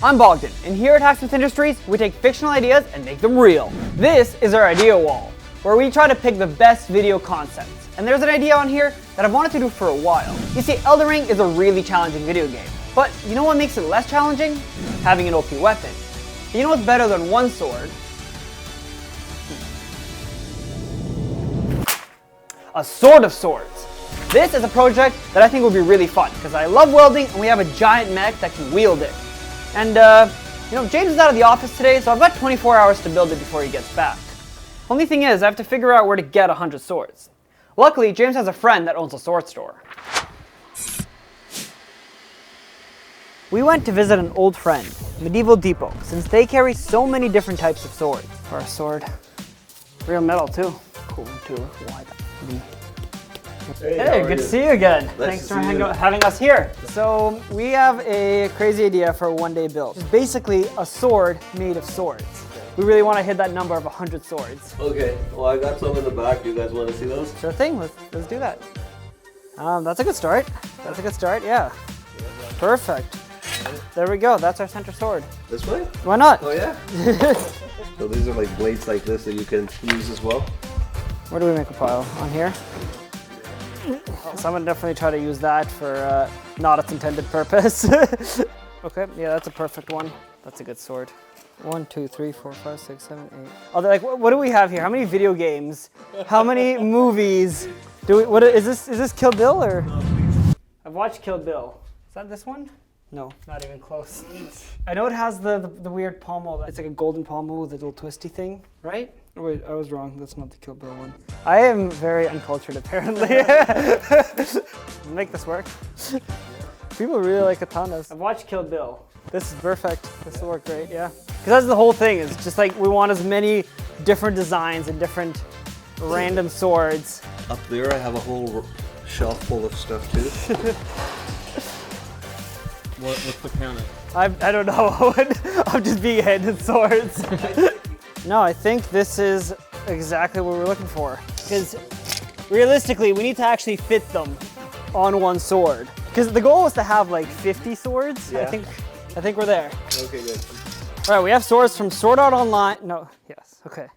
I'm Bogdan, and here at Hacksmith Industries, we take fictional ideas and make them real. This is our idea wall, where we try to pick the best video concepts. And there's an idea on here that I've wanted to do for a while. You see, Elden Ring is a really challenging video game. But you know what makes it less challenging? Having an OP weapon. You know what's better than one sword? A sword of swords. This is a project that I think will be really fun because I love welding and we have a giant mech that can wield it. And you know, James is out of the office today, so I've got 24 hours to build it before he gets back. Only thing is, I have to figure out where to get 100 swords. Luckily, James has a friend that owns a sword store. We went to visit an old friend, Medieval Depot, since they carry so many different types of swords. For a sword, real metal too. Cool too. Why? Hey, good to see you again. Thanks for having us here. So we have a crazy idea for a one-day build. It's basically a sword made of swords. We really want to hit that number of 100 swords. Okay, well I got some in the back. Do you guys want to see those? Sure thing, let's do that. That's a good start. That's a good start, yeah. Perfect. There we go, that's our center sword. This way? Why not? Oh yeah? So these are like blades like this that you can use as well? Where do we make a pile? On here? So I'm gonna definitely try to use that for not its intended purpose. Okay, yeah, that's a perfect one. That's a good sword. 1, 2, 3, 4, 5, 6, 7, 8. Oh, like, what do we have here? How many video games? How many movies? Do we? What is this? Is this Kill Bill or? I've watched Kill Bill. Is that this one? No, not even close. I know it has the weird pommel. It's like a golden pommel with a little twisty thing, right? Oh, wait, I was wrong. That's not the Kill Bill one. I am very uncultured, apparently. Make this work. People really like katanas. I've watched Kill Bill. This is perfect. This will work great, yeah. Because that's the whole thing. Is just like we want as many different designs and different random swords. Up there, I have a whole shelf full of stuff too. What's the counter? I don't know. I'm just being handed swords. No, I think this is exactly what we're looking for. Because realistically, we need to actually fit them on one sword. Because the goal was to have like 50 swords. Yeah. I think we're there. Okay, good. All right, we have swords from Sword Art Online. No, yes, okay.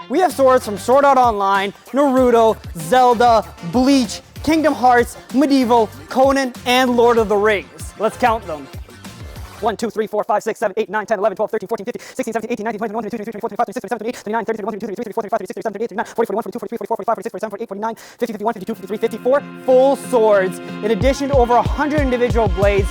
We have swords from Sword Art Online, Naruto, Zelda, Bleach, Kingdom Hearts, Medieval, Conan, and Lord of the Rings. Let's count them. 1, 2, 3, 4, 5, 6, 7, 8, 9, 10, 11, 12, 13, 14, 15, 16, 17, 18, 19, 20, 21, 22, 23, 24, 25, 26, 27, 28, 29, 30, 31, 32, 33, 34, 35, 36, 37, 38, 39, 40, 41, 42, 43, 44, 45, 46, 47, 48, 49, 50, 51, 52, 53, 54 full swords, in addition to over 100 individual blades.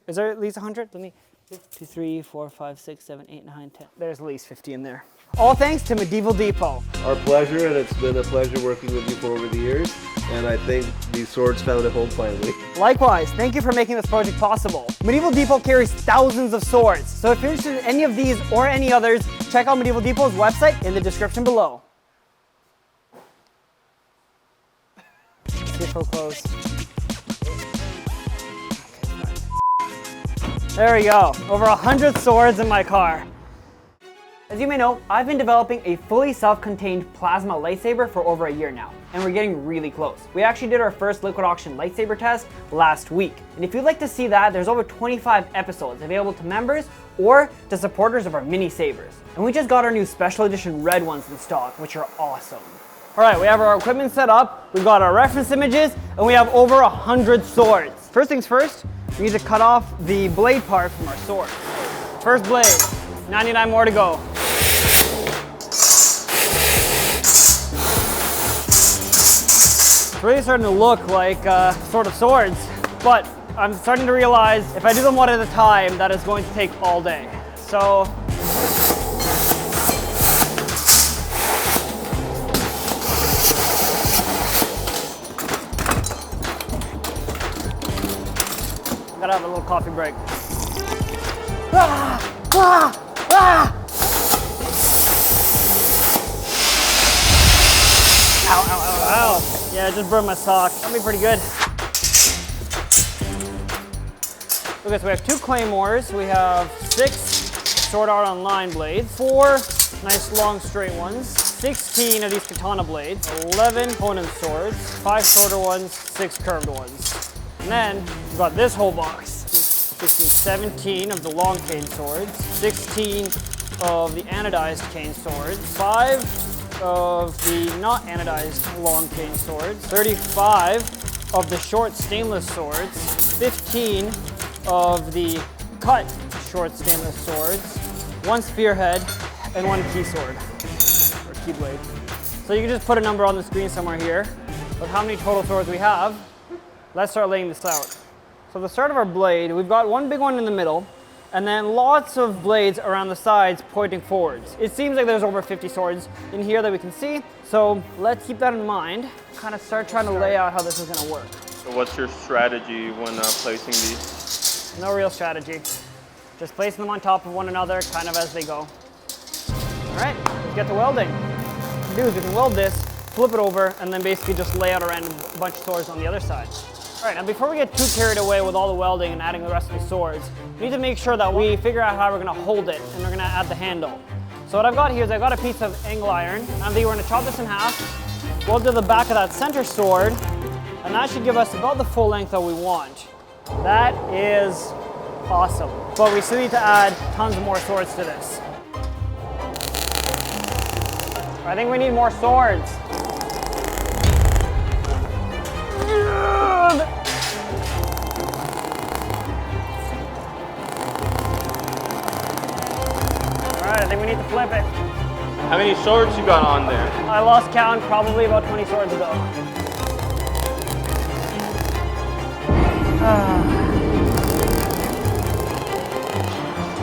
Is there at least 100? Let me, 2, 3, 4, 5, 6, 7, 8, 9, 10. There's at least 50 in there. All thanks to Medieval Depot. Our pleasure, and it's been a pleasure working with you for over the years. And I think these swords found a home finally. Likewise, thank you for making this project possible. Medieval Depot carries thousands of swords, so if you're interested in any of these or any others, check out Medieval Depot's website in the description below. See if it'll close. There we go, over 100 swords in my car. As you may know, I've been developing a fully self-contained plasma lightsaber for over a year now, and we're getting really close. We actually did our first liquid auction lightsaber test last week, and if you'd like to see that, there's over 25 episodes available to members or to supporters of our mini sabers. And we just got our new special edition red ones in stock, which are awesome. All right, we have our equipment set up, we've got our reference images, and we have over 100 swords. First things first, we need to cut off the blade part from our sword. First blade, 99 more to go. It's really starting to look like sort of swords, but I'm starting to realize if I do them one at a time, that is going to take all day. So, gotta have a little coffee break. Ah! Ah! Ah! Ow, ow, ow, ow. Yeah, I just burned my sock. That'll be pretty good. Okay, so we have 2 claymores. We have 6 Sword Art Online blades, 4 nice long straight ones, 16 of these katana blades, 11 Conan swords, 5 shorter ones, 6 curved ones. And then we've got this whole box. 16, 17 of the long cane swords, 16 of the anodized cane swords, 5 of the not anodized long cane swords, 35 of the short stainless swords, 15 of the cut short stainless swords, 1 spearhead, and 1 key sword, or key blade. So you can just put a number on the screen somewhere here of how many total swords we have. Let's start laying this out. So the start of our blade, we've got 1 big one in the middle, and then lots of blades around the sides pointing forwards. It seems like there's over 50 swords in here that we can see, so let's keep that in mind. Kind of start trying to lay out how this is going to work. So what's your strategy when placing these? No real strategy. Just placing them on top of one another, kind of as they go. All right, let's get to welding. What we can do is we can weld this, flip it over, and then basically just lay out a random bunch of swords on the other side. All right, now before we get too carried away with all the welding and adding the rest of the swords, we need to make sure that we figure out how we're gonna hold it, and we're gonna add the handle. So what I've got here is I've got a piece of angle iron, and I'm thinking we're gonna chop this in half, weld to the back of that center sword, and that should give us about the full length that we want. That is awesome. But we still need to add tons of more swords to this. I think we need more swords. Alright, I think we need to flip it. How many swords you got on there? I lost count probably about 20 swords ago.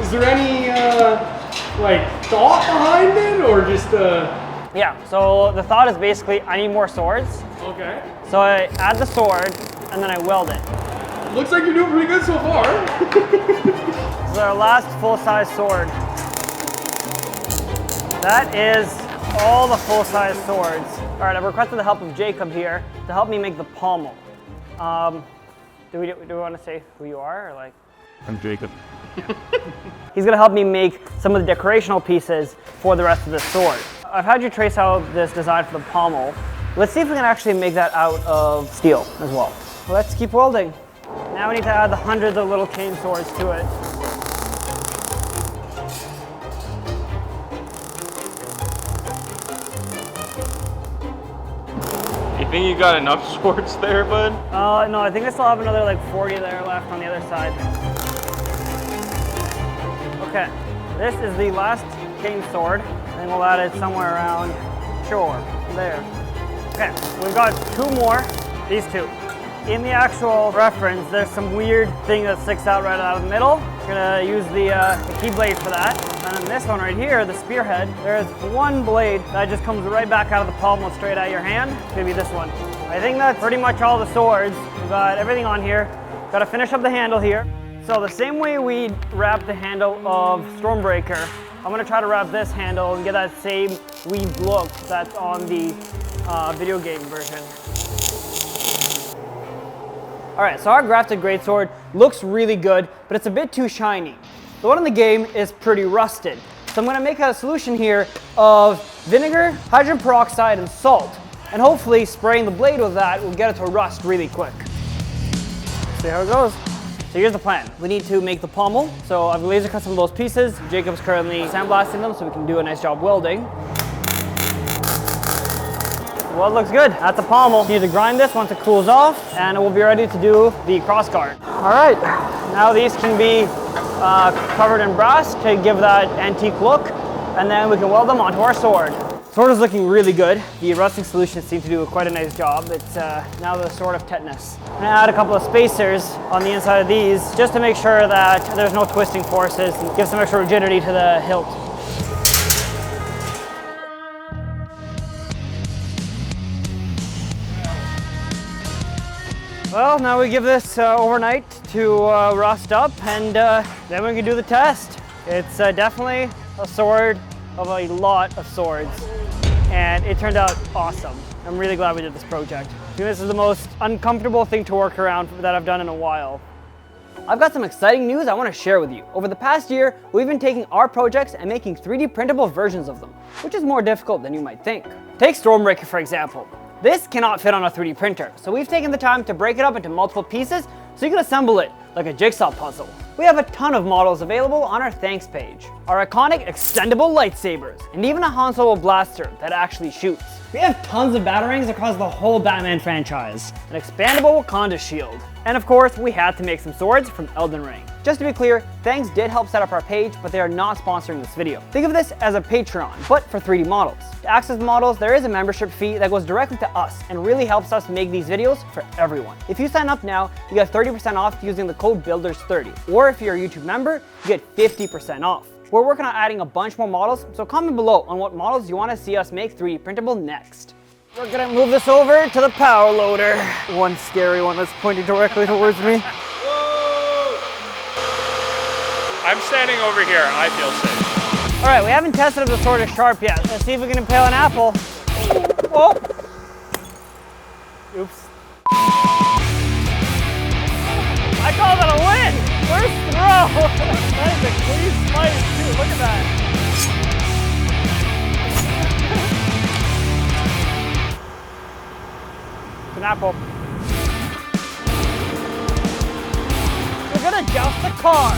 Is there any like thought behind it, or just Yeah, so the thought is basically I need more swords. Okay. So I add the sword and then I weld it. Looks like you're doing pretty good so far. This is our last full-size sword. That is all the full-size swords. All right, I've requested the help of Jacob here to help me make the pommel. Do we want to say who you are, or like? I'm Jacob. He's gonna help me make some of the decorational pieces for the rest of the sword. I've had you trace out this design for the pommel. Let's see if we can actually make that out of steel as well. Let's keep welding. Now we need to add the hundreds of little cane swords to it. You think you got enough swords there, bud? No, I think I still have another like 40 there left on the other side. Okay, this is the last cane sword, and we'll add it somewhere around, sure, there. Okay, we've got 2 more, these 2. In the actual reference, there's some weird thing that sticks out right out of the middle. We're gonna use the key blade for that. And then this one right here, the spearhead, there's 1 blade that just comes right back out of the pommel straight at your hand. It's gonna be this one. I think that's pretty much all the swords. We've got everything on here. Gotta finish up the handle here. So the same way we wrap the handle of Stormbreaker, I'm gonna try to wrap this handle and get that same weaved look that's on the video game version. All right, so our grafted greatsword looks really good, but it's a bit too shiny. The one in the game is pretty rusted. So I'm gonna make a solution here of vinegar, hydrogen peroxide, and salt. And hopefully spraying the blade with that will get it to rust really quick. See how it goes. So here's the plan. We need to make the pommel. So I've laser cut some of those pieces. Jacob's currently sandblasting them so we can do a nice job welding. Well, it looks good. That's the pommel. You need to grind this once it cools off, and we'll be ready to do the crossguard. All right, now these can be covered in brass to give that antique look, and then we can weld them onto our sword. Sword is looking really good. The rusting solution seems to do quite a nice job. It's now the sword of tetanus. I'm gonna add a couple of spacers on the inside of these just to make sure that there's no twisting forces and give some extra rigidity to the hilt. Well, now we give this overnight to rust up, and then we can do the test. It's definitely a sword of a lot of swords, and it turned out awesome. I'm really glad we did this project. I think this is the most uncomfortable thing to work around that I've done in a while. I've got some exciting news I want to share with you. Over the past year, we've been taking our projects and making 3D printable versions of them, which is more difficult than you might think. Take Stormbreaker, for example. This cannot fit on a 3D printer, so we've taken the time to break it up into multiple pieces so you can assemble it like a jigsaw puzzle. We have a ton of models available on our Thanks page. Our iconic extendable lightsabers, and even a Han Solo blaster that actually shoots. We have tons of batarangs across the whole Batman franchise. An expandable Wakanda shield. And of course, we had to make some swords from Elden Ring. Just to be clear, Thangs did help set up our page, but they are not sponsoring this video. Think of this as a Patreon, but for 3D models. To access models, there is a membership fee that goes directly to us and really helps us make these videos for everyone. If you sign up now, you get 30% off using the code BUILDERS30. Or if you're a YouTube member, you get 50% off. We're working on adding a bunch more models, so comment below on what models you want to see us make 3D printable next. We're gonna move this over to the power loader. One scary one that's pointing directly towards me. Whoa! I'm standing over here. I feel safe. All right, we haven't tested if the sword is sharp yet. Let's see if we can impale an apple. Whoa! Oops. I call that a win! First throw! That is a clean slice too, look at that. An apple. We're gonna joust the car.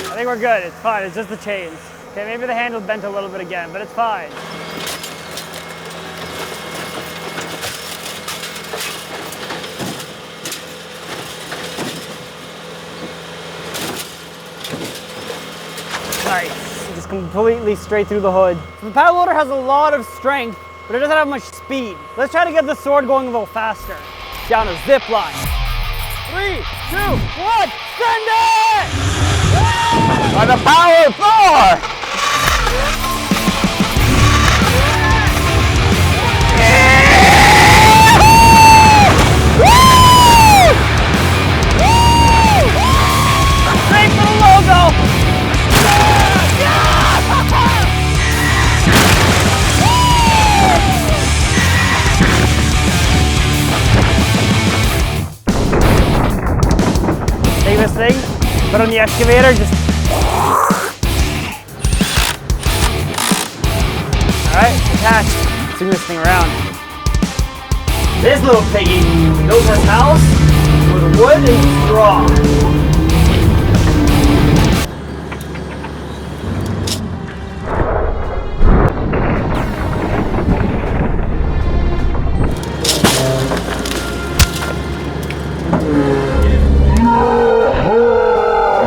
I think we're good, it's fine, it's just the chains. Okay, maybe the handle bent a little bit again, but it's fine. Nice, just completely straight through the hood. So the power loader has a lot of strength, but it doesn't have much speed. Let's try to get the sword going a little faster. Down a zip line. 3, 2, 1, send it! By the power of Thor! Straight for the logo! Take this thing, put on the excavator, just... Alright, attach. Swing this thing around. This little piggy built his house with wood and straw.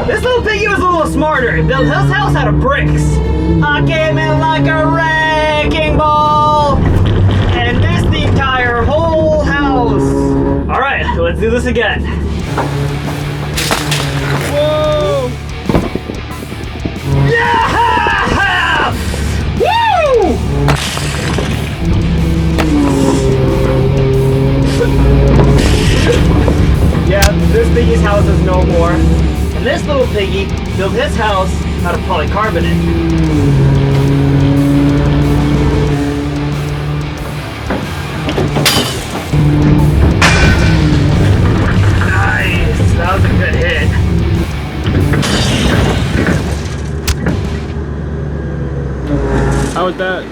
This little piggy was a little smarter. He built his house out of bricks. I came in like a wrecking ball and missed the entire whole house. All right, let's do this again. Whoa! Yeah! Woo! Yeah, this piggy's house is no more. And this little piggy built his house out of polycarbonate. Nice, that was a good hit. How was that?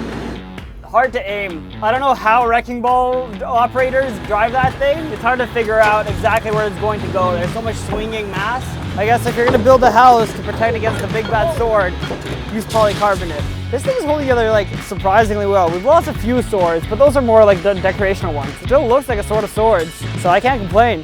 Hard to aim. I don't know how wrecking ball operators drive that thing. It's hard to figure out exactly where it's going to go. There's so much swinging mass. I guess if you're gonna build a house to protect against the big bad sword, use polycarbonate. This thing is holding together like surprisingly well. We've lost a few swords, but those are more like the decorational ones. It still looks like a sword of swords, so I can't complain.